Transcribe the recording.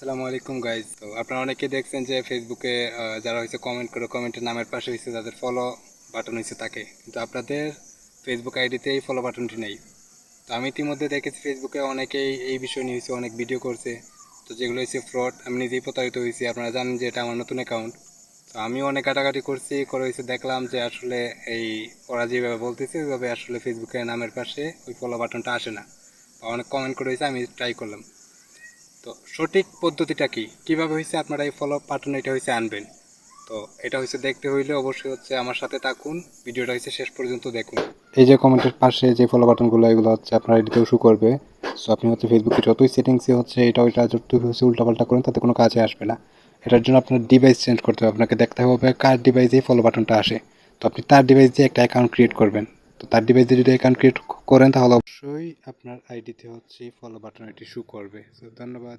আসসালামু আলাইকুম গাইজ। তো আপনারা অনেকে দেখছেন যে ফেসবুকে যারা হয়েছে কমেন্ট করে কমেন্টের নামের পাশে হয়েছে যাদের ফলো বাটন হয়েছে তাকে, কিন্তু আপনাদের ফেসবুক আইডিতে এই ফলো বাটনটি নেই। তো আমি ইতিমধ্যে দেখেছি ফেসবুকে অনেকেই এই বিষয় নিয়ে হয়েছে অনেক ভিডিও করছে, তো যেগুলো হয়েছে ফ্রড। আমি নিজেই প্রতারিত হয়েছি, আপনারা জানেন যে এটা আমার নতুন অ্যাকাউন্ট। তো আমিও অনেক কাটাকাটি করছি, করে হয়েছে দেখলাম যে আসলে এই ওরা যেভাবে বলতেছে ওইভাবে আসলে ফেসবুকের নামের পাশে ওই ফলো বাটনটা আসে না, বা অনেক কমেন্ট করে হয়েছে, আমি ট্রাই করলাম। তো সঠিক পদ্ধতিটা কি, কিভাবে হয়েছে আপনারা এই ফলো বাটন এটা হয়েছে আনবেন? তো এটা হচ্ছে দেখতে হইলে অবশ্যই হচ্ছে আমার সাথে থাকুন, ভিডিওটা হচ্ছে শেষ পর্যন্ত দেখুন। এই যে কমেন্টের পাশে যে ফলো বাটনগুলো এগুলো হচ্ছে আপনার এডিতেও শু করবে। সো আপনি হচ্ছে ফেসবুকে যতই সেটিংসে হচ্ছে এটা ওইটা যতই হচ্ছে উল্টাপাল্টা করেন তাতে কোনো কাজে আসবে না। এটার জন্য আপনার ডিভাইস চেঞ্জ করতে হবে, আপনাকে দেখতে হবে কার ডিভাইসে এই ফলো বাটনটা আসে। তো আপনি তার ডিভাইস দিয়ে একটা অ্যাকাউন্ট ক্রিয়েট করবেন। তো তার ডিভাইস দিয়ে যদি অ্যাকাউন্ট ক্রিয়েট করেন তাহলে অবশ্যই আপনার আইডিতে হচ্ছে ফলো বাটন এটি শু করবে। সো ধন্যবাদ।